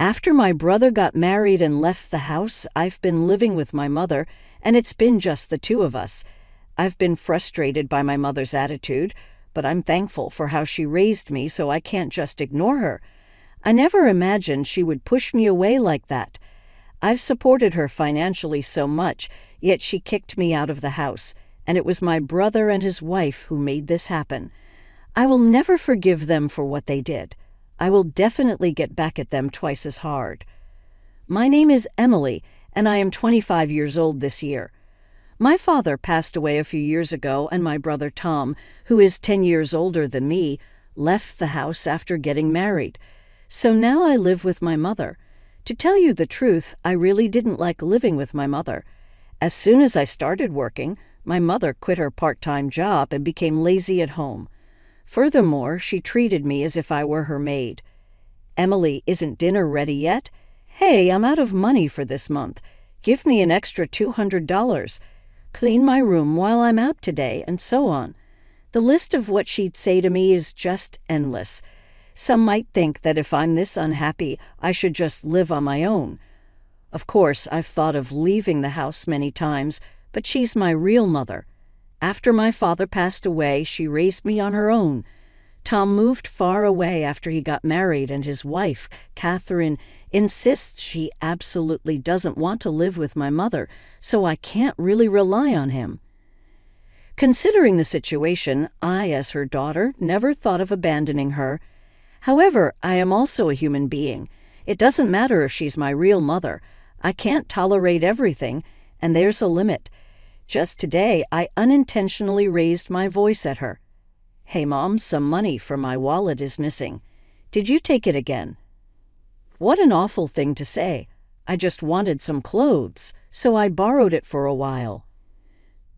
After my brother got married and left the house, I've been living with my mother, and it's been just the two of us. I've been frustrated by my mother's attitude, but I'm thankful for how she raised me, so I can't just ignore her. I never imagined she would push me away like that. I've supported her financially so much, yet she kicked me out of the house, and it was my brother and his wife who made this happen. I will never forgive them for what they did. I will definitely get back at them twice as hard. My name is Emily, and I am 25 years old this year. My father passed away a few years ago, and my brother Tom, who is 10 years older than me, left the house after getting married. So now I live with my mother. To tell you the truth, I really didn't like living with my mother. As soon as I started working, my mother quit her part-time job and became lazy at home. Furthermore, she treated me as if I were her maid. "Emily, isn't dinner ready yet? Hey, I'm out of money for this month. Give me an extra $200. Clean my room while I'm out today," and so on. The list of what she'd say to me is just endless. Some might think that if I'm this unhappy, I should just live on my own. Of course, I've thought of leaving the house many times, but she's my real mother. After my father passed away, she raised me on her own. Tom moved far away after he got married, and his wife, Catherine, insists she absolutely doesn't want to live with my mother, so I can't really rely on him. Considering the situation, I, as her daughter, never thought of abandoning her. However, I am also a human being. It doesn't matter if she's my real mother. I can't tolerate everything, and there's a limit. Just today, I unintentionally raised my voice at her. "Hey, Mom, some money from my wallet is missing. Did you take it again?" What an awful thing to say. I just wanted some clothes, so I borrowed it for a while.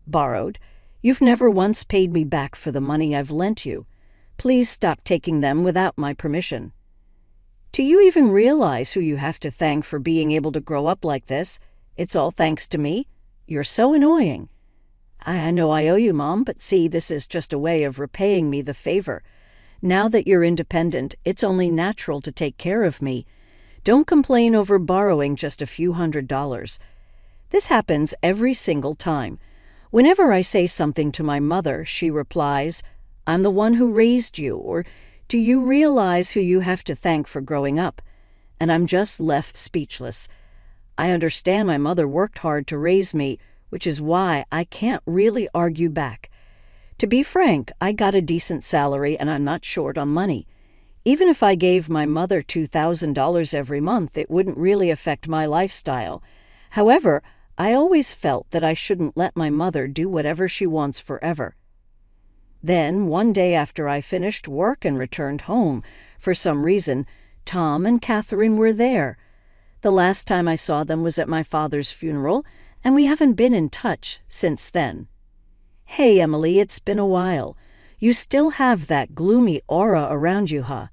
Borrowed? You've never once paid me back for the money I've lent you. Please stop taking them without my permission. Do you even realize who you have to thank for being able to grow up like this? It's all thanks to me. You're so annoying. I know I owe you, Mom, but see, this is just a way of repaying me the favor. Now that you're independent, it's only natural to take care of me. Don't complain over borrowing just a few $100s. This happens every single time. Whenever I say something to my mother, she replies, "I'm the one who raised you," or "Do you realize who you have to thank for growing up?" And I'm just left speechless. I understand my mother worked hard to raise me, which is why I can't really argue back. To be frank, I got a decent salary and I'm not short on money. Even if I gave my mother $2,000 every month, it wouldn't really affect my lifestyle. However, I always felt that I shouldn't let my mother do whatever she wants forever. Then, one day after I finished work and returned home, for some reason, Tom and Catherine were there. The last time I saw them was at my father's funeral, and we haven't been in touch since then. "Hey, Emily, it's been a while. You still have that gloomy aura around you, huh?"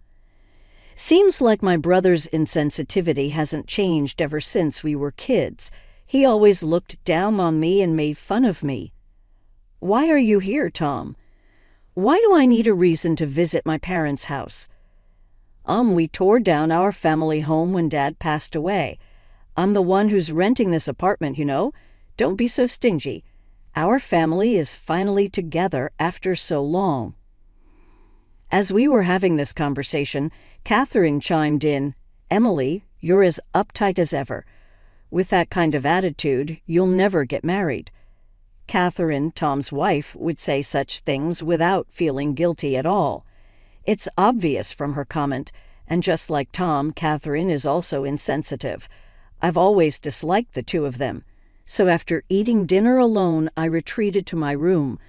Seems like my brother's insensitivity hasn't changed ever since we were kids. He always looked down on me and made fun of me. "Why are you here, Tom?" "Why do I need a reason to visit my parents' house?" We tore down our family home when Dad passed away. I'm the one who's renting this apartment, you know. Don't be so stingy. Our family is finally together after so long." As we were having this conversation, Catherine chimed in, "Emily, you're as uptight as ever. With that kind of attitude, you'll never get married." Catherine, Tom's wife, would say such things without feeling guilty at all. It's obvious from her comment, and just like Tom, Catherine is also insensitive. I've always disliked the two of them. So after eating dinner alone, I retreated to my room.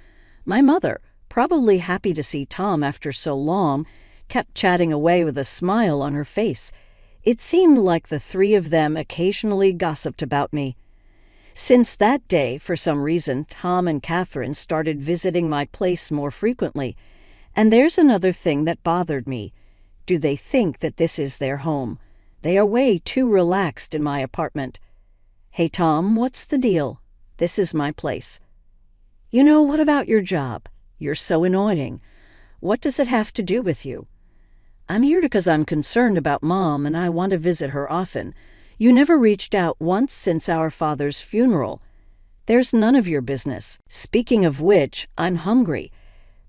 My mother, probably happy to see Tom after so long, kept chatting away with a smile on her face. It seemed like the three of them occasionally gossiped about me. Since that day, for some reason, Tom and Catherine started visiting my place more frequently. And there's another thing that bothered me. Do they think that this is their home? They are way too relaxed in my apartment. "Hey, Tom, what's the deal? This is my place." "You know, what about your job? You're so annoying. What does it have to do with you?" I'm here because I'm concerned about Mom and I want to visit her often. You never reached out once since our father's funeral. There's none of your business. Speaking of which, I'm hungry.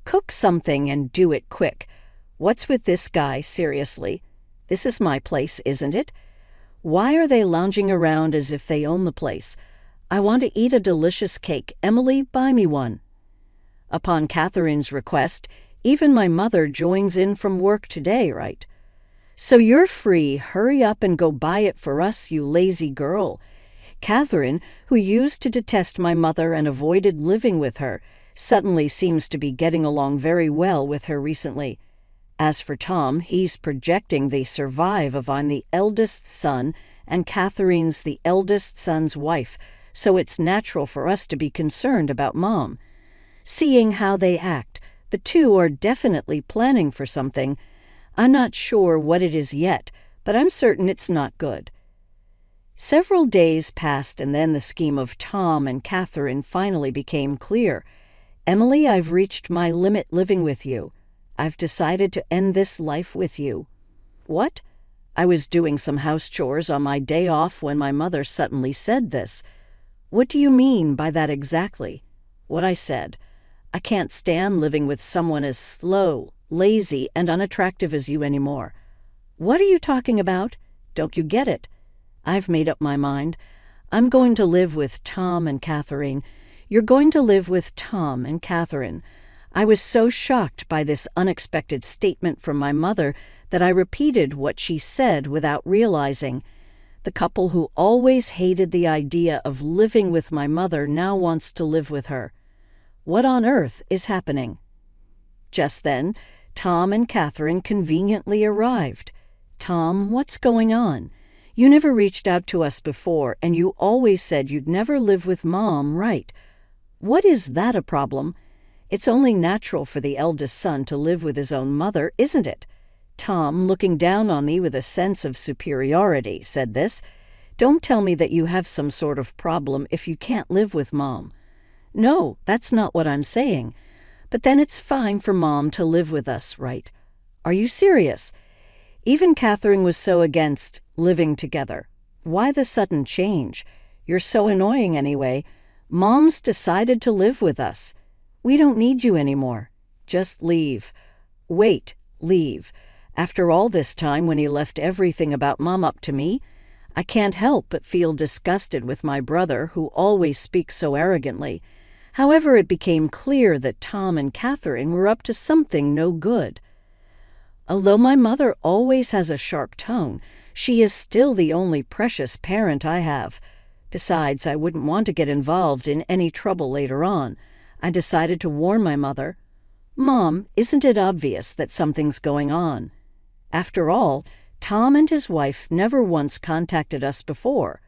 Cook something and do it quick. What's with this guy, seriously? This is my place, isn't it? Why are they lounging around as if they own the place? I want to eat a delicious cake. Emily, buy me one. Upon Catherine's request, even my mother joins in from work today, right? So you're free. Hurry up and go buy it for us, you lazy girl. Catherine, who used to detest my mother and avoided living with her, suddenly seems to be getting along very well with her recently. As for Tom, he's projecting they survive of I'm the eldest son and Catherine's the eldest son's wife, so it's natural for us to be concerned about Mom. Seeing how they act, the two are definitely planning for something. I'm not sure what it is yet, but I'm certain it's not good. Several days passed and then the scheme of Tom and Catherine finally became clear. Emily, I've reached my limit living with you. I've decided to end this life with you. What? I was doing some house chores on my day off when my mother suddenly said this. What do you mean by that exactly? What I said. I can't stand living with someone as slow, lazy, and unattractive as you anymore. What are you talking about? Don't you get it? I've made up my mind. I'm going to live with Tom and Catherine. You're going to live with Tom and Catherine. I was so shocked by this unexpected statement from my mother that I repeated what she said without realizing. The couple who always hated the idea of living with my mother now wants to live with her. What on earth is happening? Just then, Tom and Catherine conveniently arrived. Tom, what's going on? You never reached out to us before, and you always said you'd never live with Mom, right? What is that a problem? It's only natural for the eldest son to live with his own mother, isn't it? Tom, looking down on me with a sense of superiority, said this. Don't tell me that you have some sort of problem if you can't live with Mom. No, that's not what I'm saying. But then it's fine for Mom to live with us, right? Are you serious? Even Catherine was so against living together. Why the sudden change? You're so annoying anyway. Mom's decided to live with us. We don't need you anymore. Just leave. Wait, leave. After all this time when he left everything about Mom up to me, I can't help but feel disgusted with my brother who always speaks so arrogantly. However, it became clear that Tom and Catherine were up to something no good. Although my mother always has a sharp tongue, she is still the only precious parent I have. Besides, I wouldn't want to get involved in any trouble later on. I decided to warn my mother. Mom, isn't it obvious that something's going on? After all, Tom and his wife never once contacted us before.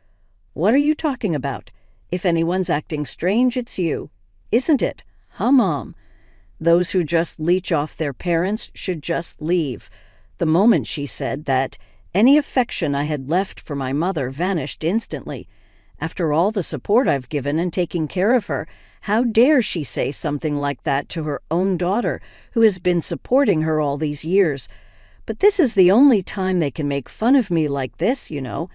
What are you talking about? If anyone's acting strange, it's you. Isn't it? Huh, Mom? Those who just leech off their parents should just leave. The moment she said that, any affection I had left for my mother vanished instantly. After all the support I've given in taking care of her, how dare she say something like that to her own daughter, who has been supporting her all these years? But this is the only time they can make fun of me like this, you know.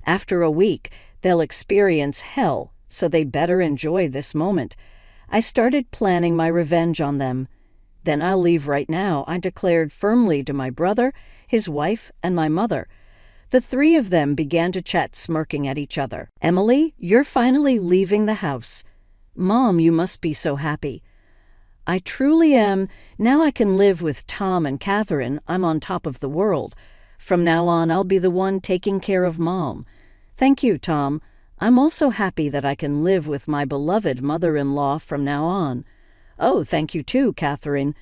After a week, they'll experience hell, so they better enjoy this moment. I started planning my revenge on them. Then I'll leave right now, I declared firmly to my brother, his wife, and my mother. The three of them began to chat, smirking at each other. Emily, you're finally leaving the house. Mom, you must be so happy. I truly am. Now I can live with Tom and Catherine. I'm on top of the world. From now on, I'll be the one taking care of Mom. Thank you, Tom. I'm also happy that I can live with my beloved mother-in-law from now on. Oh, thank you too, Catherine.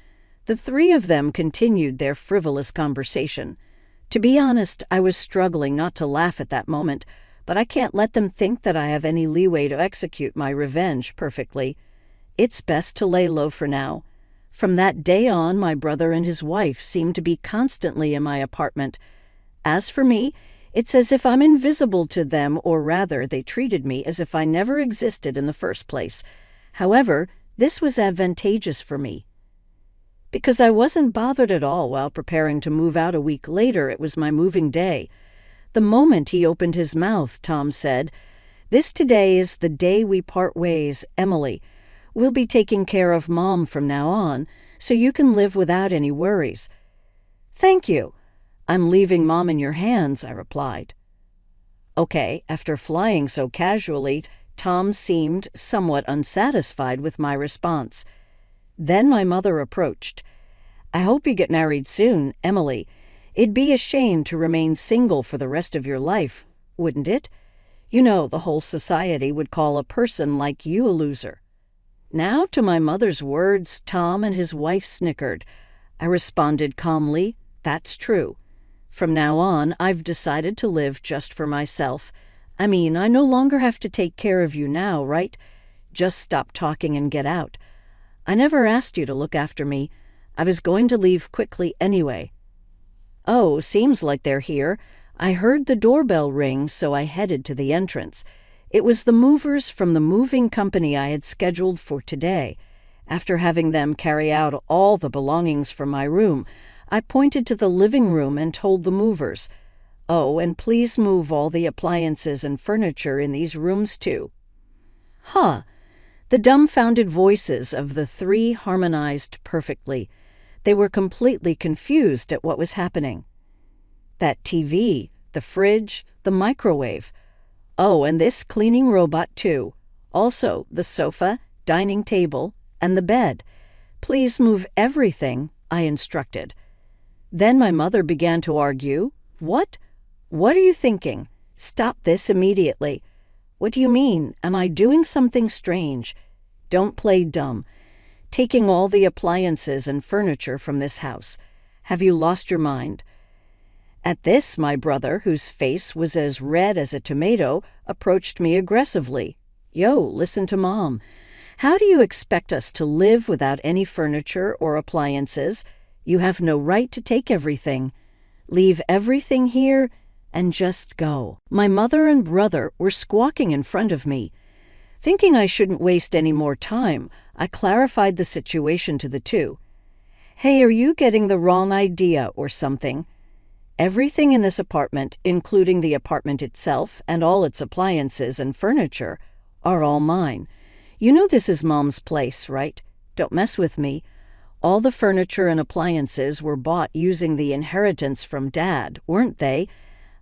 The three of them continued their frivolous conversation. To be honest, I was struggling not to laugh at that moment, but I can't let them think that I have any leeway to execute my revenge perfectly. It's best to lay low for now. From that day on, my brother and his wife seemed to be constantly in my apartment. As for me, it's as if I'm invisible to them, or rather, they treated me as if I never existed in the first place. However, this was advantageous for me. Because I wasn't bothered at all while preparing to move out a week later. It was my moving day. The moment he opened his mouth, Tom said, "This today is the day we part ways, Emily. We'll be taking care of Mom from now on, so you can live without any worries." "Thank you. I'm leaving Mom in your hands," I replied. Okay, after flying so casually, Tom seemed somewhat unsatisfied with my response. Then my mother approached. "I hope you get married soon, Emily. It'd be a shame to remain single for the rest of your life, wouldn't it? You know, the whole society would call a person like you a loser." Now, to my mother's words, Tom and his wife snickered. I responded calmly, "That's true. From now on, I've decided to live just for myself. I mean, I no longer have to take care of you now, right? Just stop talking and get out. I never asked you to look after me. I was going to leave quickly anyway." "Oh, seems like they're here. I heard the doorbell ring, so I headed to the entrance. It was the movers from the moving company I had scheduled for today. After having them carry out all the belongings from my room, I pointed to the living room and told the movers, "Oh, and please move all the appliances and furniture in these rooms too." Huh! The dumbfounded voices of the three harmonized perfectly. They were completely confused at what was happening. That TV, the fridge, the microwave. Oh, and this cleaning robot too. Also, the sofa, dining table, and the bed. "Please move everything," I instructed. Then my mother began to argue. What are you thinking? Stop this immediately." "What do you mean? Am I doing something strange?" "Don't play dumb. Taking all the appliances and furniture from this house. Have you lost your mind?" At this, my brother, whose face was as red as a tomato, approached me aggressively. "Yo, listen to Mom. How do you expect us to live without any furniture or appliances? You have no right to take everything. Leave everything here and just go." My mother and brother were squawking in front of me. Thinking I shouldn't waste any more time, I clarified the situation to the two. "Hey, are you getting the wrong idea or something? Everything in this apartment, including the apartment itself and all its appliances and furniture, are all mine. You know this is Mom's place, right? Don't mess with me. All the furniture and appliances were bought using the inheritance from Dad, weren't they?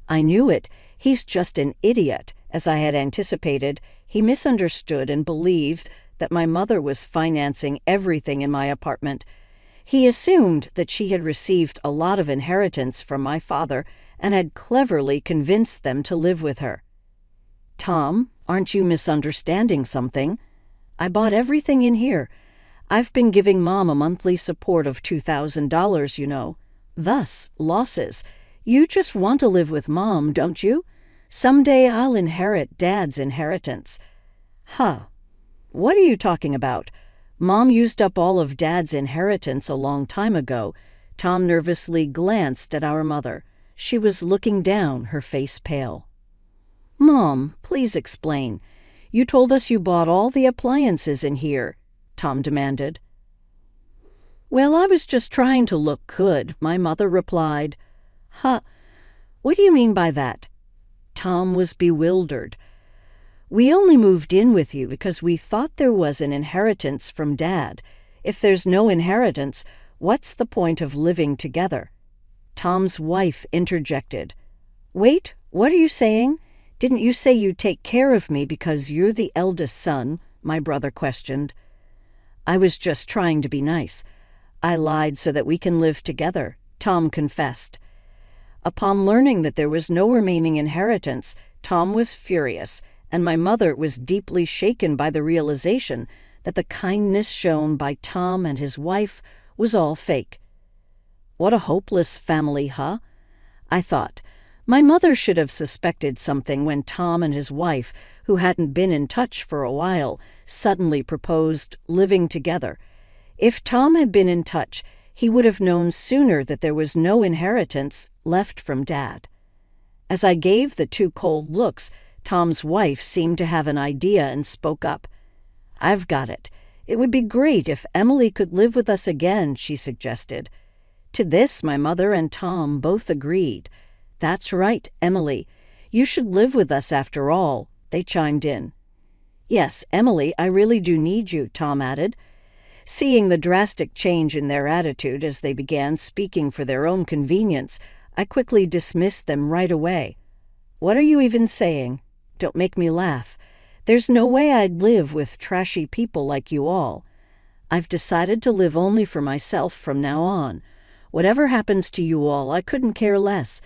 I knew it. He's just an idiot. As I had anticipated, he misunderstood and believed that my mother was financing everything in my apartment. He assumed that she had received a lot of inheritance from my father and had cleverly convinced them to live with her." "Tom, aren't you misunderstanding something? I bought everything in here. I've been giving Mom a monthly support of $2,000, you know. Thus, losses. You just want to live with Mom, don't you? Someday I'll inherit Dad's inheritance." "Huh. What are you talking about? Mom used up all of Dad's inheritance a long time ago." Tom nervously glanced at our mother. She was looking down, her face pale. "Mom, please explain. You told us you bought all the appliances in here," Tom demanded. "Well, I was just trying to look good," my mother replied. "Huh. What do you mean by that?" Tom was bewildered. "We only moved in with you because we thought there was an inheritance from Dad. If there's no inheritance, what's the point of living together?" Tom's wife interjected. "Wait, what are you saying? Didn't you say you'd take care of me because you're the eldest son?" my brother questioned. "I was just trying to be nice. I lied so that we can live together," Tom confessed. Upon learning that there was no remaining inheritance, Tom was furious, and my mother was deeply shaken by the realization that the kindness shown by Tom and his wife was all fake. What a hopeless family, huh? I thought. My mother should have suspected something when Tom and his wife, who hadn't been in touch for a while, suddenly proposed living together. If Tom had been in touch, he would have known sooner that there was no inheritance left from Dad. As I gave the two cold looks, Tom's wife seemed to have an idea and spoke up. "I've got it. It would be great if Emily could live with us again, she suggested. To this, my mother and Tom both agreed. That's right, Emily. You should live with us after all, they chimed in. Yes, Emily, I really do need you, Tom added. Seeing the drastic change in their attitude as they began speaking for their own convenience, I quickly dismissed them right away. What are you even saying? Don't make me laugh. There's no way I'd live with trashy people like you all. I've decided to live only for myself from now on. Whatever happens to you all, I couldn't care less.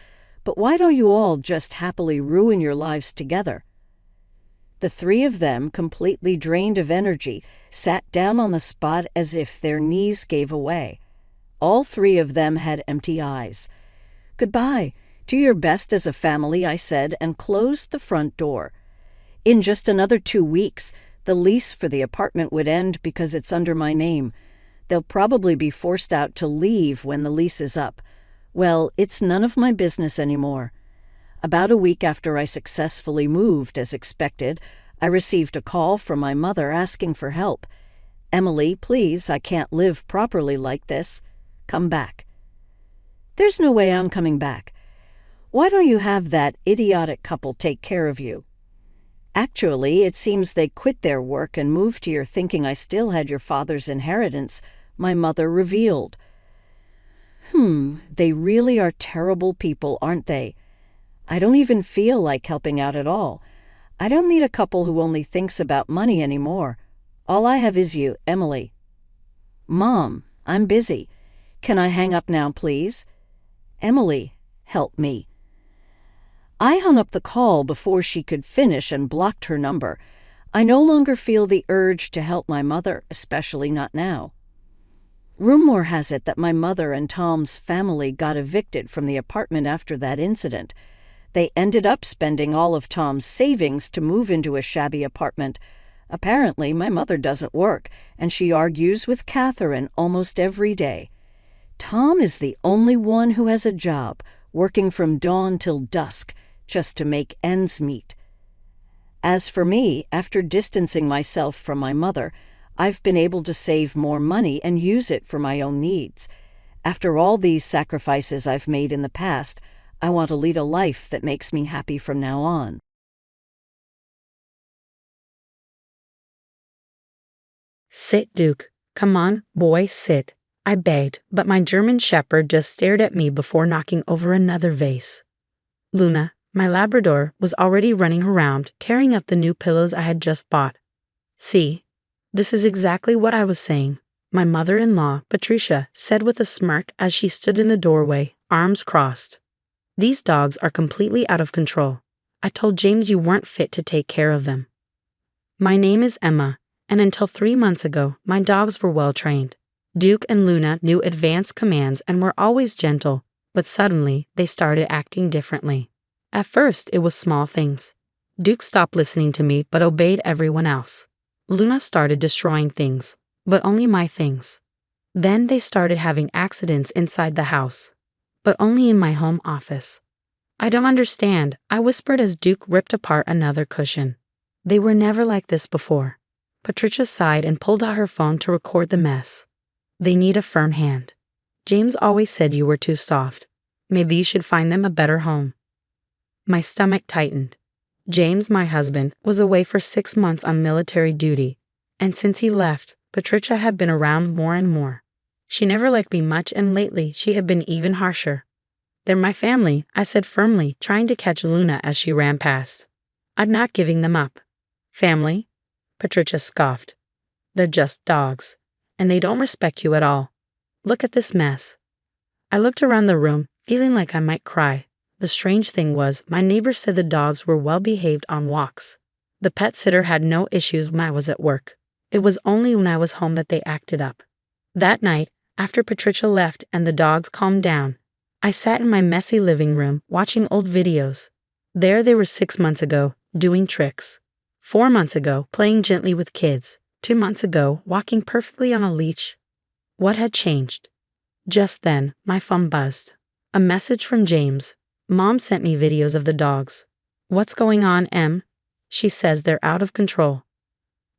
But why don't you all just happily ruin your lives together? The three of them, completely drained of energy, sat down on the spot as if their knees gave away. All three of them had empty eyes. Goodbye. Do your best as a family, I said, and closed the front door. In just another 2 weeks, the lease for the apartment would end because it's under my name. They'll probably be forced out to leave when the lease is up. Well, it's none of my business anymore. About a week after I successfully moved, as expected, I received a call from my mother asking for help. Emily, please, I can't live properly like this. Come back. There's no way I'm coming back. Why don't you have that idiotic couple take care of you? Actually, it seems they quit their work and moved here thinking I still had your father's inheritance, my mother revealed. They really are terrible people, aren't they? I don't even feel like helping out at all. I don't need a couple who only thinks about money anymore. All I have is you, Emily. Mom, I'm busy. Can I hang up now, please? Emily, help me. I hung up the call before she could finish and blocked her number. I no longer feel the urge to help my mother, especially not now. Rumor has it that my mother and Tom's family got evicted from the apartment after that incident. They ended up spending all of Tom's savings to move into a shabby apartment. Apparently, my mother doesn't work, and she argues with Catherine almost every day. Tom is the only one who has a job, working from dawn till dusk, just to make ends meet. As for me, after distancing myself from my mother, I've been able to save more money and use it for my own needs. After all these sacrifices I've made in the past, I want to lead a life that makes me happy from now on. Sit, Duke. Come on, boy, sit. I begged, but my German shepherd just stared at me before knocking over another vase. Luna, my Labrador, was already running around, carrying up the new pillows I had just bought. See, this is exactly what I was saying, my mother-in-law, Patricia, said with a smirk as she stood in the doorway, arms crossed. These dogs are completely out of control. I told James you weren't fit to take care of them. My name is Emma, and until 3 months ago, my dogs were well trained. Duke and Luna knew advanced commands and were always gentle, but suddenly they started acting differently. At first, it was small things. Duke stopped listening to me but obeyed everyone else. Luna started destroying things, but only my things. Then they started having accidents inside the house, but only in my home office. I don't understand, I whispered as Duke ripped apart another cushion. They were never like this before. Patricia sighed and pulled out her phone to record the mess. They need a firm hand. James always said you were too soft. Maybe you should find them a better home. My stomach tightened. James, my husband, was away for 6 months on military duty, and since he left, Patricia had been around more and more. She never liked me much, and lately she had been even harsher. They're my family, I said firmly, trying to catch Luna as she ran past. I'm not giving them up. Family? Patricia scoffed. They're just dogs, and they don't respect you at all. Look at this mess. I looked around the room, feeling like I might cry. The strange thing was, my neighbors said the dogs were well behaved on walks. The pet sitter had no issues when I was at work. It was only when I was home that they acted up. That night, after Patricia left and the dogs calmed down, I sat in my messy living room watching old videos. There they were 6 months ago, doing tricks. 4 months ago, playing gently with kids. 2 months ago, walking perfectly on a leash. What had changed? Just then, my phone buzzed. A message from James. Mom sent me videos of the dogs. What's going on, Em? She says they're out of control.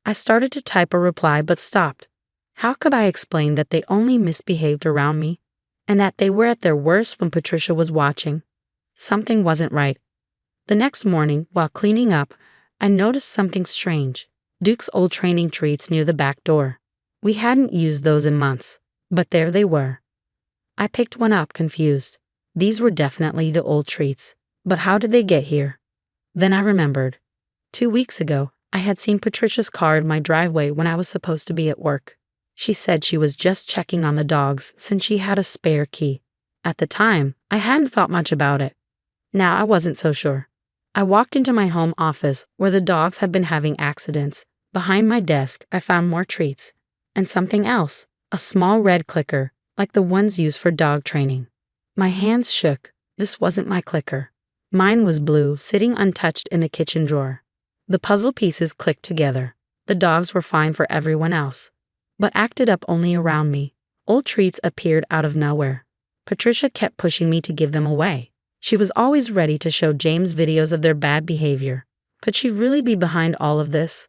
I started to type a reply but stopped. How could I explain that they only misbehaved around me and that they were at their worst when Patricia was watching? Something wasn't right. The next morning, while cleaning up, I noticed something strange. Duke's old training treats near the back door. We hadn't used those in months, but there they were. I picked one up, confused. These were definitely the old treats, but how did they get here? Then I remembered. 2 weeks ago, I had seen Patricia's car in my driveway when I was supposed to be at work. She said she was just checking on the dogs since she had a spare key. At the time, I hadn't thought much about it. Now I wasn't so sure. I walked into my home office where the dogs had been having accidents. Behind my desk, I found more treats. And something else, a small red clicker, like the ones used for dog training. My hands shook. This wasn't my clicker. Mine was blue, sitting untouched in the kitchen drawer. The puzzle pieces clicked together. The dogs were fine for everyone else, but acted up only around me. Old treats appeared out of nowhere. Patricia kept pushing me to give them away. She was always ready to show James videos of their bad behavior. Could she really be behind all of this?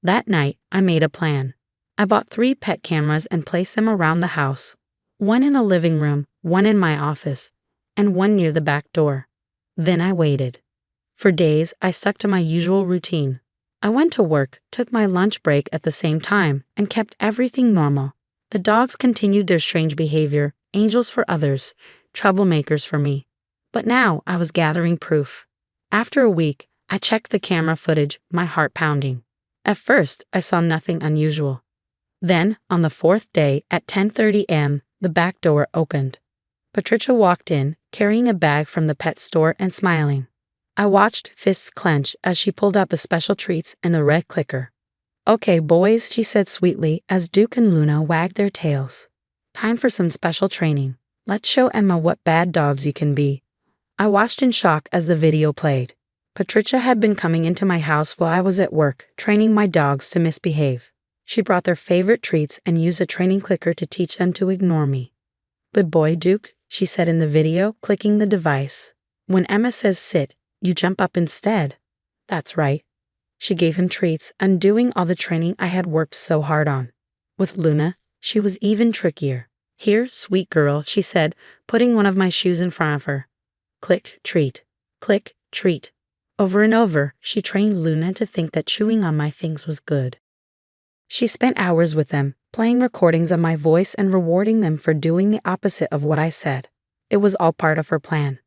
That night, I made a plan. I bought 3 pet cameras and placed them around the house. One in the living room, one in my office, and one near the back door. Then I waited. For days, I stuck to my usual routine. I went to work, took my lunch break at the same time, and kept everything normal. The dogs continued their strange behavior, angels for others, troublemakers for me. But now I was gathering proof. After a week, I checked the camera footage, my heart pounding. At first, I saw nothing unusual. Then, on the 4th day at 10:30 a.m., the back door opened. Patricia walked in, carrying a bag from the pet store and smiling. I watched, fists clench, as she pulled out the special treats and the red clicker. "Okay, boys," she said sweetly as Duke and Luna wagged their tails. "Time for some special training. Let's show Emma what bad dogs you can be." I watched in shock as the video played. Patricia had been coming into my house while I was at work, training my dogs to misbehave. She brought their favorite treats and used a training clicker to teach them to ignore me. "Good boy, Duke," she said in the video, clicking the device. "When Emma says sit, you jump up instead." "That's right." She gave him treats, undoing all the training I had worked so hard on. With Luna, she was even trickier. "Here, sweet girl," she said, putting one of my shoes in front of her. Click, treat. Click, treat. Over and over, she trained Luna to think that chewing on my things was good. She spent hours with them, playing recordings of my voice and rewarding them for doing the opposite of what I said. It was all part of her plan.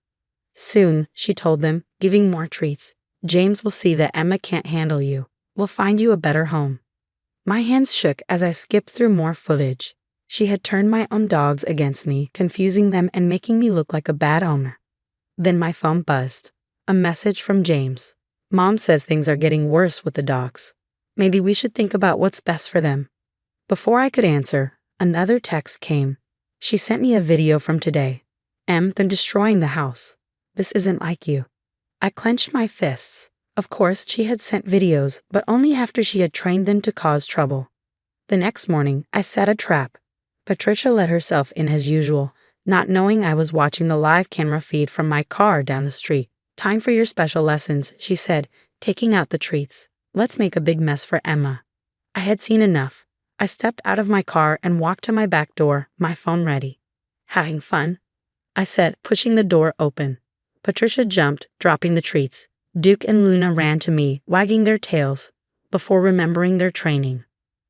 "Soon," she told them, giving more treats, "James will see that Emma can't handle you. We'll find you a better home." My hands shook as I skipped through more footage. She had turned my own dogs against me, confusing them and making me look like a bad owner. Then my phone buzzed. A message from James. "Mom says things are getting worse with the dogs. Maybe we should think about what's best for them." Before I could answer, another text came. She sent me a video from today. "They're destroying the house. This isn't like you." I clenched my fists. Of course, she had sent videos, but only after she had trained them to cause trouble. The next morning, I set a trap. Patricia let herself in as usual, not knowing I was watching the live camera feed from my car down the street. "Time for your special lessons," she said, taking out the treats. "Let's make a big mess for Emma." I had seen enough. I stepped out of my car and walked to my back door, my phone ready. "Having fun?" I said, pushing the door open. Patricia jumped, dropping the treats. Duke and Luna ran to me, wagging their tails, before remembering their training.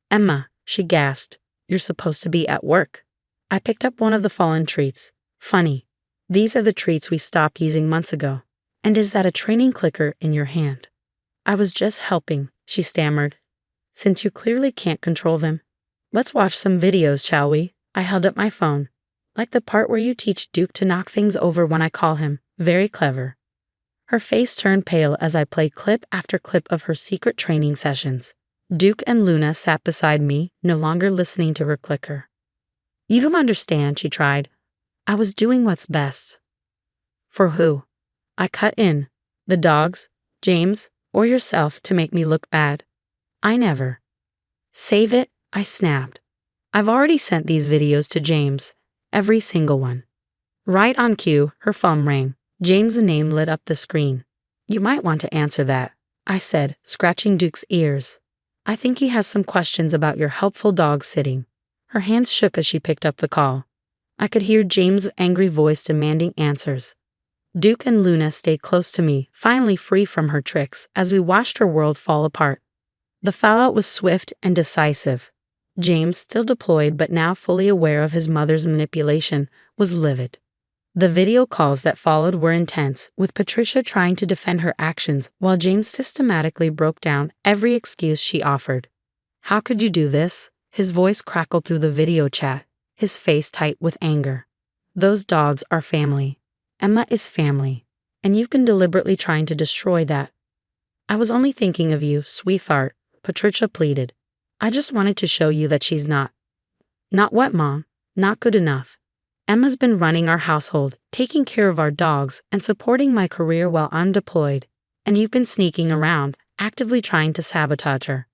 "Emma," she gasped, "you're supposed to be at work." I picked up one of the fallen treats. "Funny. These are the treats we stopped using months ago. And is that a training clicker in your hand?" "I was just helping," she stammered. "Since you clearly can't control them. Let's watch some videos, shall we?" I held up my phone. "Like the part where you teach Duke to knock things over when I call him. Very clever." Her face turned pale as I played clip after clip of her secret training sessions. Duke and Luna sat beside me, no longer listening to her clicker. "You don't understand," she tried. "I was doing what's best." "For who?" I cut in. "The dogs, James, or yourself to make me look bad. I never." "Save it," I snapped. "I've already sent these videos to James. Every single one." Right on cue, her phone rang. James' name lit up the screen. "You might want to answer that," I said, scratching Duke's ears. I think he has some questions about your helpful dog sitting." Her hands shook as she picked up the call. I could hear James's angry voice demanding answers. Duke and Luna stayed close to me, finally free from her tricks, as we watched her world fall apart. The fallout was swift and decisive. James, still deployed but now fully aware of his mother's manipulation, was livid. The video calls that followed were intense, with Patricia trying to defend her actions while James systematically broke down every excuse she offered. "How could you do this?" His voice crackled through the video chat, his face tight with anger. "Those dogs are family. Emma is family. And you've been deliberately trying to destroy that." "I was only thinking of you, sweetheart," Patricia pleaded. "I just wanted to show you that she's not." "Not what, Mom? Not good enough. Emma's been running our household, taking care of our dogs, and supporting my career while I'm deployed. And you've been sneaking around, actively trying to sabotage her."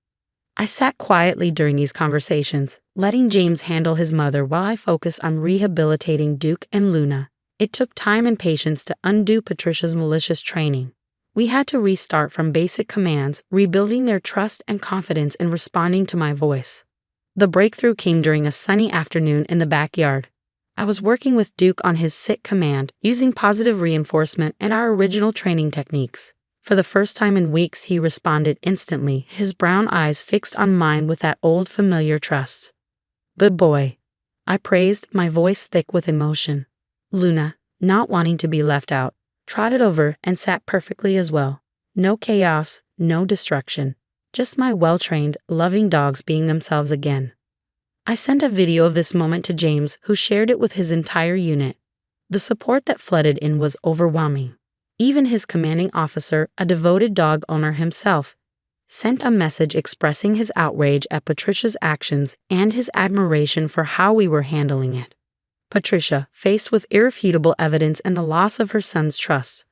I sat quietly during these conversations, letting James handle his mother while I focused on rehabilitating Duke and Luna. It took time and patience to undo Patricia's malicious training. We had to restart from basic commands, rebuilding their trust and confidence in responding to my voice. The breakthrough came during a sunny afternoon in the backyard. I was working with Duke on his sit command, using positive reinforcement and our original training techniques. For the first time in weeks, he responded instantly, his brown eyes fixed on mine with that old familiar trust. "Good boy," I praised, my voice thick with emotion. Luna, not wanting to be left out, trotted over and sat perfectly as well. No chaos, no destruction, just my well-trained, loving dogs being themselves again. I sent a video of this moment to James, who shared it with his entire unit. The support that flooded in was overwhelming. Even his commanding officer, a devoted dog owner himself, sent a message expressing his outrage at Patricia's actions and his admiration for how we were handling it. Patricia, faced with irrefutable evidence and the loss of her son's trust,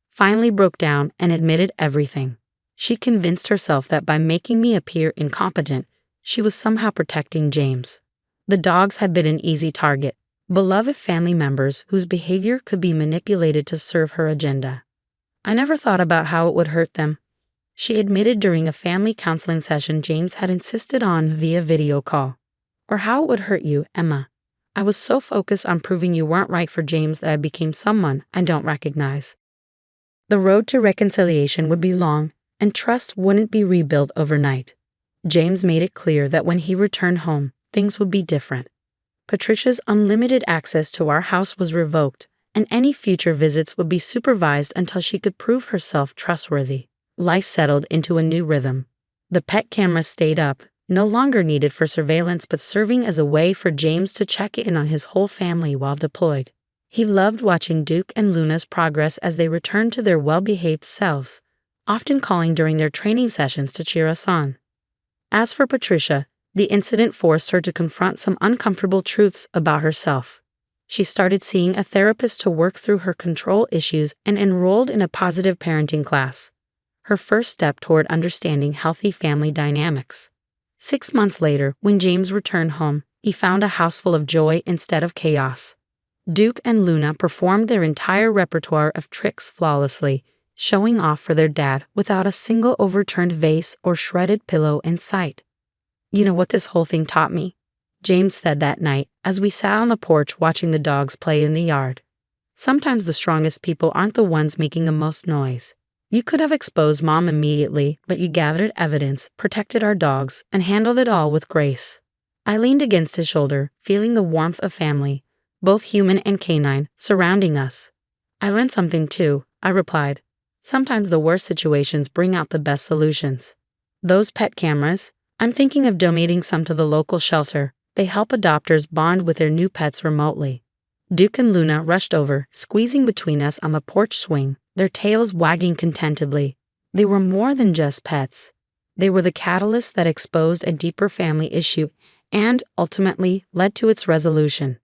finally broke down and admitted everything. She convinced herself that by making me appear incompetent, she was somehow protecting James. The dogs had been an easy target, beloved family members whose behavior could be manipulated to serve her agenda. "I never thought about how it would hurt them," she admitted during a family counseling session James had insisted on via video call. "Or how it would hurt you, Emma. I was so focused on proving you weren't right for James that I became someone I don't recognize." The road to reconciliation would be long, and trust wouldn't be rebuilt overnight. James made it clear that when he returned home, things would be different. Patricia's unlimited access to our house was revoked, and any future visits would be supervised until she could prove herself trustworthy. Life settled into a new rhythm. The pet cameras stayed up, no longer needed for surveillance but serving as a way for James to check in on his whole family while deployed. He loved watching Duke and Luna's progress as they returned to their well-behaved selves, often calling during their training sessions to cheer us on. As for Patricia, the incident forced her to confront some uncomfortable truths about herself. She started seeing a therapist to work through her control issues and enrolled in a positive parenting class, her first step toward understanding healthy family dynamics. 6 months later, when James returned home, he found a house full of joy instead of chaos. Duke and Luna performed their entire repertoire of tricks flawlessly, showing off for their dad without a single overturned vase or shredded pillow in sight. "You know what this whole thing taught me?" James said that night as we sat on the porch watching the dogs play in the yard. "Sometimes the strongest people aren't the ones making the most noise. You could have exposed Mom immediately, but you gathered evidence, protected our dogs, and handled it all with grace." I leaned against his shoulder, feeling the warmth of family, both human and canine, surrounding us. "I learned something too," I replied. "Sometimes the worst situations bring out the best solutions." Those pet cameras, I'm thinking of donating some to the local shelter. They help adopters bond with their new pets remotely. Duke and Luna rushed over, squeezing between us on the porch swing, their tails wagging contentedly. They were more than just pets. They were the catalyst that exposed a deeper family issue and, ultimately, led to its resolution.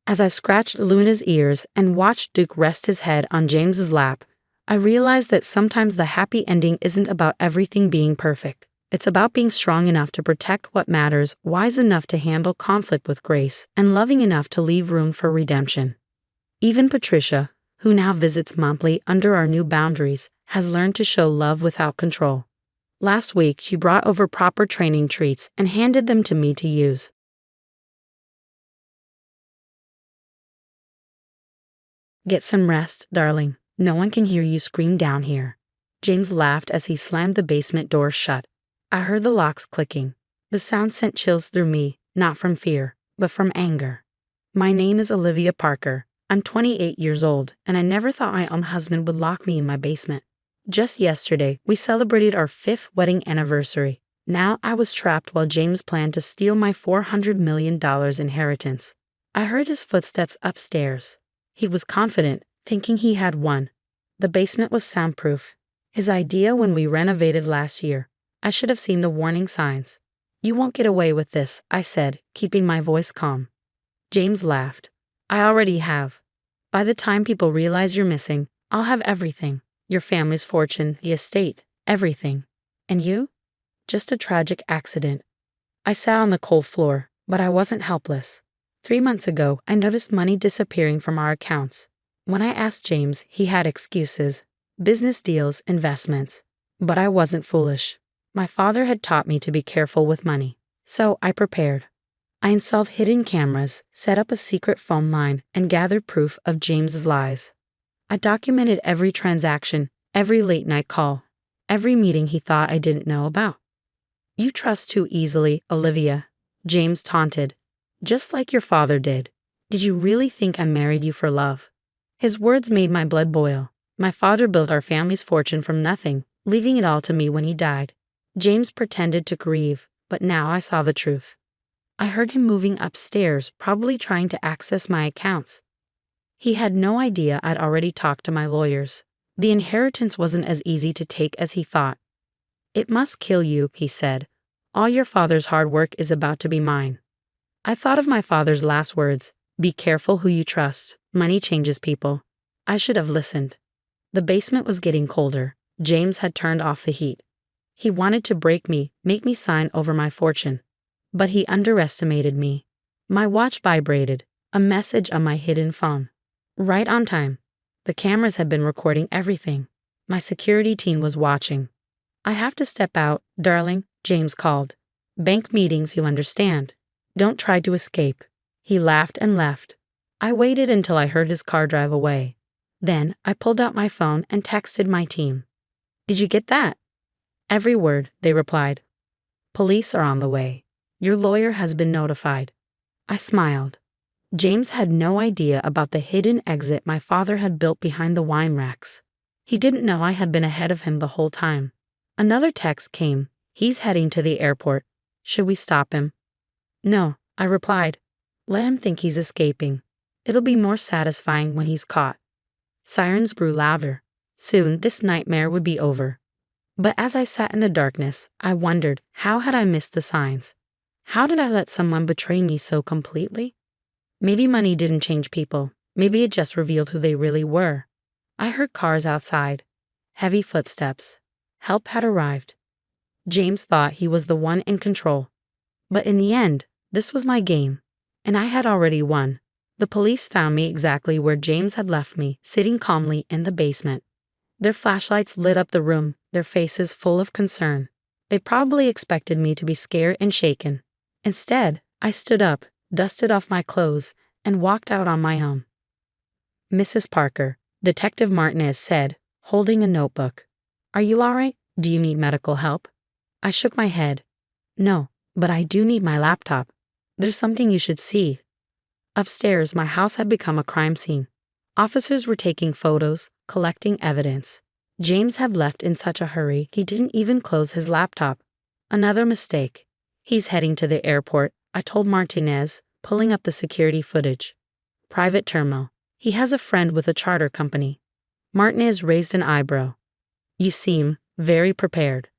As I scratched Luna's ears and watched Duke rest his head on James's lap, I realized that sometimes the happy ending isn't about everything being perfect. It's about being strong enough to protect what matters, wise enough to handle conflict with grace, and loving enough to leave room for redemption. Even Patricia, who now visits monthly under our new boundaries, has learned to show love without control. Last week, she brought over proper training treats and handed them to me to use. Get some rest, darling. No one can hear you scream down here. James laughed as he slammed the basement door shut. I heard the locks clicking. The sound sent chills through me, not from fear, but from anger. My name is Olivia Parker. I'm 28 years old, and I never thought my own husband would lock me in my basement. Just yesterday, we celebrated our 5th wedding anniversary. Now I was trapped while James planned to steal my $400 million inheritance. I heard his footsteps upstairs. He was confident, thinking he had won. The basement was soundproof. His idea when we renovated last year. I should have seen the warning signs. You won't get away with this, I said, keeping my voice calm. James laughed. I already have. By the time people realize you're missing, I'll have everything. Your family's fortune, the estate, everything. And you? Just a tragic accident. I sat on the cold floor, but I wasn't helpless. 3 months ago, I noticed money disappearing from our accounts. When I asked James, he had excuses. Business deals, investments. But I wasn't foolish. My father had taught me to be careful with money. So I prepared. I installed hidden cameras, set up a secret phone line, and gathered proof of James's lies. I documented every transaction, every late-night call, every meeting he thought I didn't know about. You trust too easily, Olivia, James taunted. Just like your father did. Did you really think I married you for love? His words made my blood boil. My father built our family's fortune from nothing, leaving it all to me when he died. James pretended to grieve, but now I saw the truth. I heard him moving upstairs, probably trying to access my accounts. He had no idea I'd already talked to my lawyers. The inheritance wasn't as easy to take as he thought. It must kill you, he said. All your father's hard work is about to be mine. I thought of my father's last words. Be careful who you trust. Money changes people. I should have listened. The basement was getting colder. James had turned off the heat. He wanted to break me, make me sign over my fortune. But he underestimated me. My watch vibrated. A message on my hidden phone. Right on time. The cameras had been recording everything. My security team was watching. I have to step out, darling, James called. Bank meetings, you understand. Don't try to escape. He laughed and left. I waited until I heard his car drive away. Then I pulled out my phone and texted my team. Did you get that? Every word, they replied. Police are on the way. Your lawyer has been notified. I smiled. James had no idea about the hidden exit my father had built behind the wine racks. He didn't know I had been ahead of him the whole time. Another text came. He's heading to the airport. Should we stop him? No, I replied. Let him think he's escaping. It'll be more satisfying when he's caught. Sirens grew louder. Soon this nightmare would be over. But as I sat in the darkness, I wondered, how had I missed the signs? How did I let someone betray me so completely? Maybe money didn't change people. Maybe it just revealed who they really were. I heard cars outside. Heavy footsteps. Help had arrived. James thought he was the one in control. But in the end, this was my game. And I had already won. The police found me exactly where James had left me, sitting calmly in the basement. Their flashlights lit up the room, their faces full of concern. They probably expected me to be scared and shaken. Instead, I stood up, dusted off my clothes, and walked out on my own. Mrs. Parker, Detective Martinez said, holding a notebook. Are you all right? Do you need medical help? I shook my head. No, but I do need my laptop. There's something you should see. Upstairs, my house had become a crime scene. Officers were taking photos, collecting evidence. James had left in such a hurry he didn't even close his laptop. Another mistake. He's heading to the airport, I told Martinez, pulling up the security footage. Private terminal. He has a friend with a charter company. Martinez raised an eyebrow. You seem very prepared.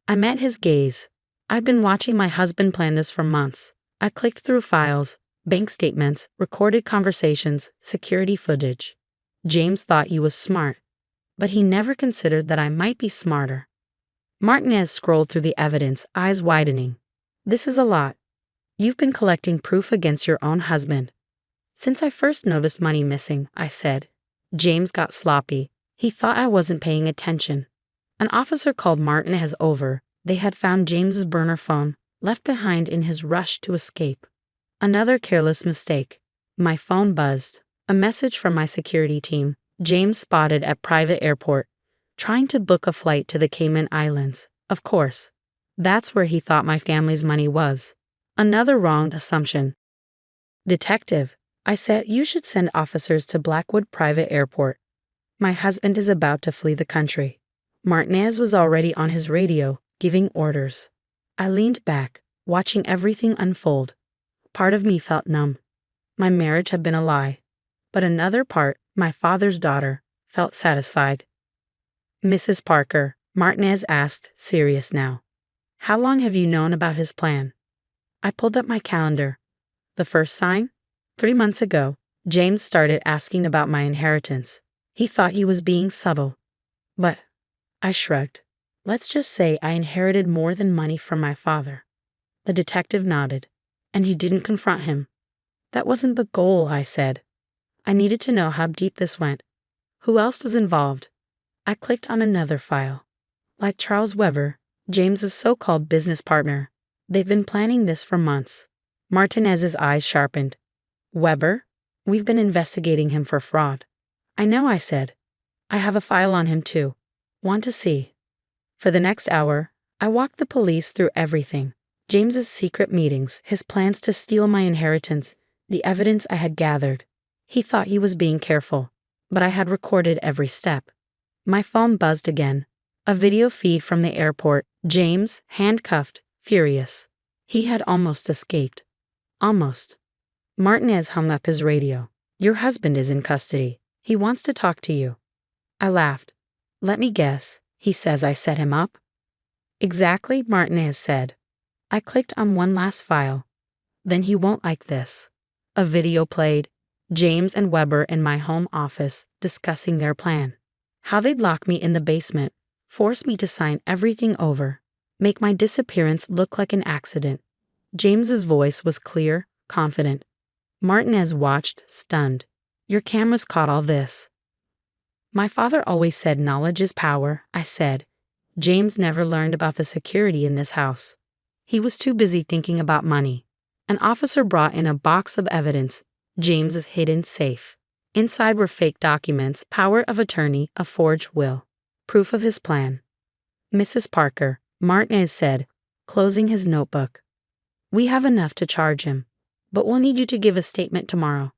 I met his gaze. I've been watching my husband plan this for months. I clicked through files, bank statements, recorded conversations, security footage. James thought he was smart, but he never considered that I might be smarter. Martinez scrolled through the evidence, eyes widening. This is a lot. You've been collecting proof against your own husband. Since I first noticed money missing, I said. James got sloppy. He thought I wasn't paying attention. An officer called Martinez over. They had found James's burner phone, left behind in his rush to escape. Another careless mistake. My phone buzzed. A message from my security team. James spotted at private airport, trying to book a flight to the Cayman Islands. Of course. That's where he thought my family's money was. Another wrong assumption. Detective, I said you should send officers to Blackwood Private Airport. My husband is about to flee the country. Martinez was already on his radio, giving orders. I leaned back, watching everything unfold. Part of me felt numb. My marriage had been a lie. But another part, my father's daughter, felt satisfied. Mrs. Parker, Martinez asked, serious now. How long have you known about his plan? I pulled up my calendar. The first sign? 3 months ago, James started asking about my inheritance. He thought he was being subtle. But I shrugged. Let's just say I inherited more than money from my father. The detective nodded. And you didn't confront him. That wasn't the goal, I said. I needed to know how deep this went. Who else was involved? I clicked on another file. Like Charles Weber, James's so-called business partner, they've been planning this for months. Martinez's eyes sharpened. Weber? We've been investigating him for fraud. I know, I said. I have a file on him too. Want to see? For the next hour, I walked the police through everything. James's secret meetings, his plans to steal my inheritance, the evidence I had gathered. He thought he was being careful, but I had recorded every step. My phone buzzed again. A video feed from the airport. James, handcuffed, furious. He had almost escaped. Almost. Martinez hung up his radio. Your husband is in custody. He wants to talk to you. I laughed. Let me guess. He says I set him up? Exactly, Martinez said. I clicked on one last file. Then he won't like this. A video played. James and Weber in my home office discussing their plan. How they'd lock me in the basement, force me to sign everything over, make my disappearance look like an accident. James's voice was clear, confident. Martinez watched, stunned. Your cameras caught all this. My father always said knowledge is power, I said. James never learned about the security in this house. He was too busy thinking about money. An officer brought in a box of evidence, James's hidden safe. Inside were fake documents, power of attorney, a forged will, proof of his plan. Mrs. Parker, Martinez said, closing his notebook. We have enough to charge him, but we'll need you to give a statement tomorrow.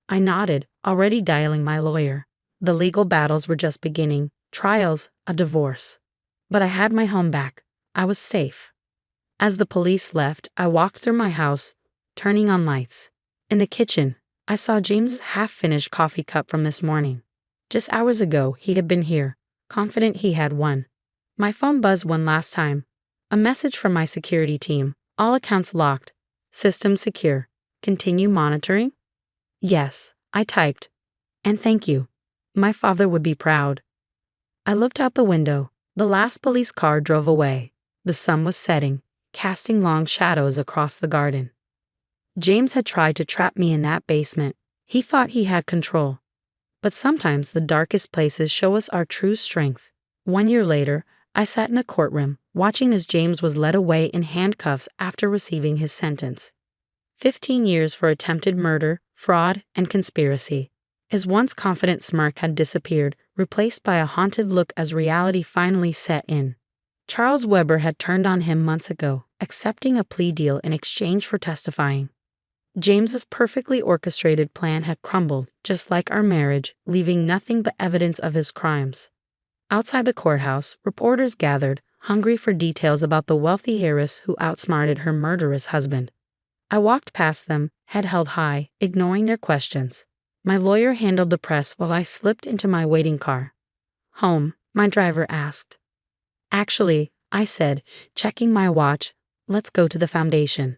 I nodded, already dialing my lawyer. The legal battles were just beginning, trials, a divorce. But I had my home back. I was safe. As the police left, I walked through my house, turning on lights. In the kitchen, I saw James's half-finished coffee cup from this morning. Just hours ago, he had been here, confident he had won. My phone buzzed one last time. A message from my security team. All accounts locked. System secure. Continue monitoring? Yes, I typed. And thank you. My father would be proud. I looked out the window. The last police car drove away. The sun was setting, casting long shadows across the garden. James had tried to trap me in that basement. He thought he had control. But sometimes the darkest places show us our true strength. 1 year later, I sat in a courtroom, watching as James was led away in handcuffs after receiving his sentence. 15 years for attempted murder, fraud, and conspiracy. His once confident smirk had disappeared, replaced by a haunted look as reality finally set in. Charles Weber had turned on him months ago, accepting a plea deal in exchange for testifying. James's perfectly orchestrated plan had crumbled, just like our marriage, leaving nothing but evidence of his crimes. Outside the courthouse, reporters gathered, hungry for details about the wealthy heiress who outsmarted her murderous husband. I walked past them, head held high, ignoring their questions. My lawyer handled the press while I slipped into my waiting car. Home, my driver asked. Actually, I said, checking my watch, let's go to the foundation.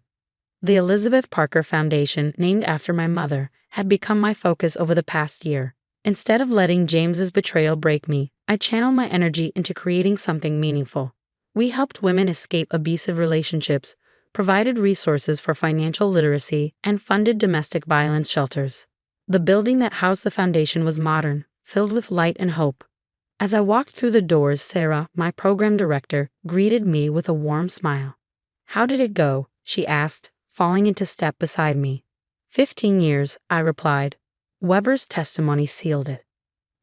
The Elizabeth Parker Foundation, named after my mother, had become my focus over the past year. Instead of letting James's betrayal break me, I channeled my energy into creating something meaningful. We helped women escape abusive relationships, provided resources for financial literacy, and funded domestic violence shelters. The building that housed the foundation was modern, filled with light and hope. As I walked through the doors, Sarah, my program director, greeted me with a warm smile. "How did it go?" she asked, falling into step beside me. 15 years, I replied. Weber's testimony sealed it.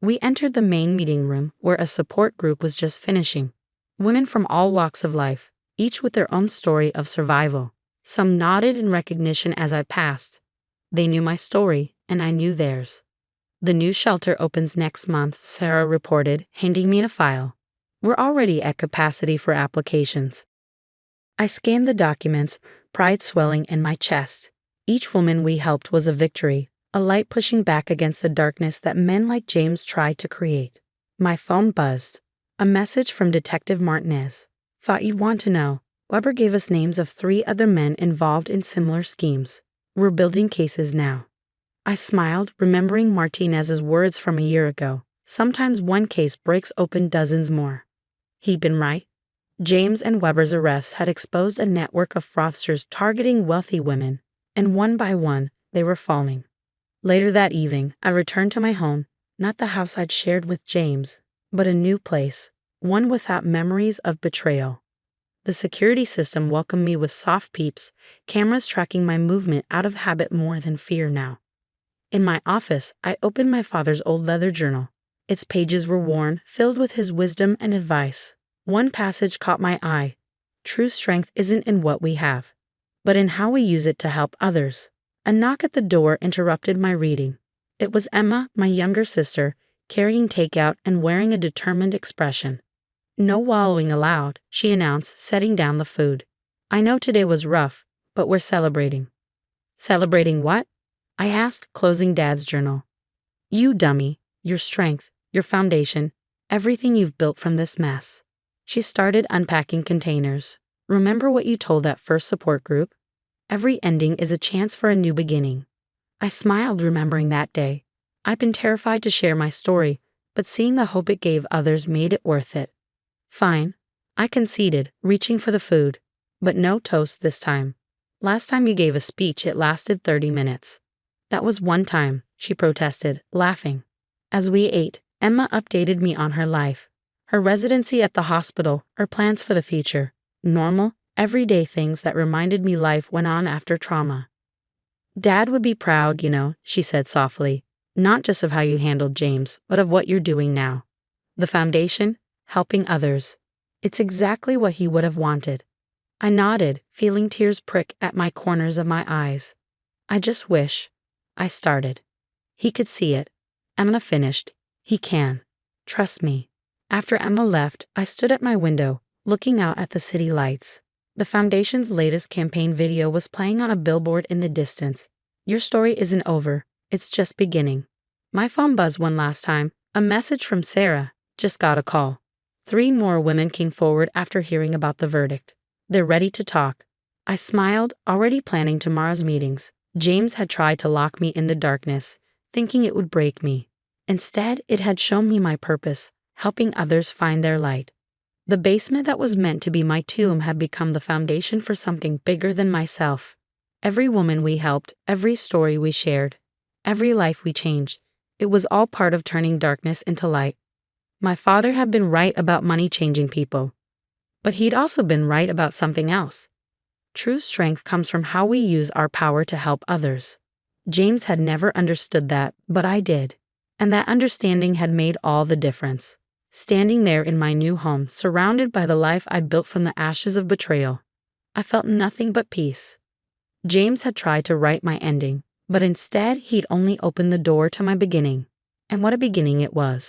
We entered the main meeting room where a support group was just finishing. Women from all walks of life, each with their own story of survival. Some nodded in recognition as I passed. They knew my story, and I knew theirs. "The new shelter opens next month," Sarah reported, handing me a file. "We're already at capacity for applications." I scanned the documents, pride swelling in my chest. Each woman we helped was a victory, a light pushing back against the darkness that men like James tried to create. My phone buzzed. A message from Detective Martinez. "Thought you'd want to know. Weber gave us names of 3 other men involved in similar schemes. We're building cases now." I smiled, remembering Martinez's words from a year ago. Sometimes one case breaks open dozens more. He'd been right. James and Weber's arrest had exposed a network of fraudsters targeting wealthy women, and one by one, they were falling. Later that evening, I returned to my home, not the house I'd shared with James, but a new place, one without memories of betrayal. The security system welcomed me with soft peeps, cameras tracking my movement out of habit more than fear now. In my office, I opened my father's old leather journal. Its pages were worn, filled with his wisdom and advice. One passage caught my eye. "True strength isn't in what we have, but in how we use it to help others." A knock at the door interrupted my reading. It was Emma, my younger sister, carrying takeout and wearing a determined expression. "No wallowing allowed," she announced, setting down the food. "I know today was rough, but we're celebrating." "Celebrating what?" I asked, closing Dad's journal. "You, dummy. Your strength, your foundation, everything you've built from this mess." She started unpacking containers. "Remember what you told that first support group? Every ending is a chance for a new beginning." I smiled, remembering that day. I'd been terrified to share my story, but seeing the hope it gave others made it worth it. "Fine," I conceded, reaching for the food. "But no toast this time. Last time you gave a speech, it lasted 30 minutes. "That was one time," she protested, laughing. As we ate, Emma updated me on her life. Her residency at the hospital, her plans for the future. Normal, everyday things that reminded me life went on after trauma. "Dad would be proud, you know," she said softly. "Not just of how you handled James, but of what you're doing now. The foundation, helping others. It's exactly what he would have wanted." I nodded, feeling tears prick at my corners of my eyes. "I just wish," I started. "He could see it." Emma finished. "He can. Trust me." After Emma left, I stood at my window, looking out at the city lights. The Foundation's latest campaign video was playing on a billboard in the distance. "Your story isn't over. It's just beginning." My phone buzzed one last time. A message from Sarah. "Just got a call." 3 more women came forward after hearing about the verdict. They're ready to talk. I smiled, already planning tomorrow's meetings. James had tried to lock me in the darkness, thinking it would break me. Instead, it had shown me my purpose, helping others find their light. The basement that was meant to be my tomb had become the foundation for something bigger than myself. Every woman we helped, every story we shared, every life we changed, it was all part of turning darkness into light. My father had been right about money changing people, but he'd also been right about something else. True strength comes from how we use our power to help others. James had never understood that, but I did. And that understanding had made all the difference. Standing there in my new home, surrounded by the life I'd built from the ashes of betrayal, I felt nothing but peace. James had tried to write my ending, but instead he'd only opened the door to my beginning. And what a beginning it was.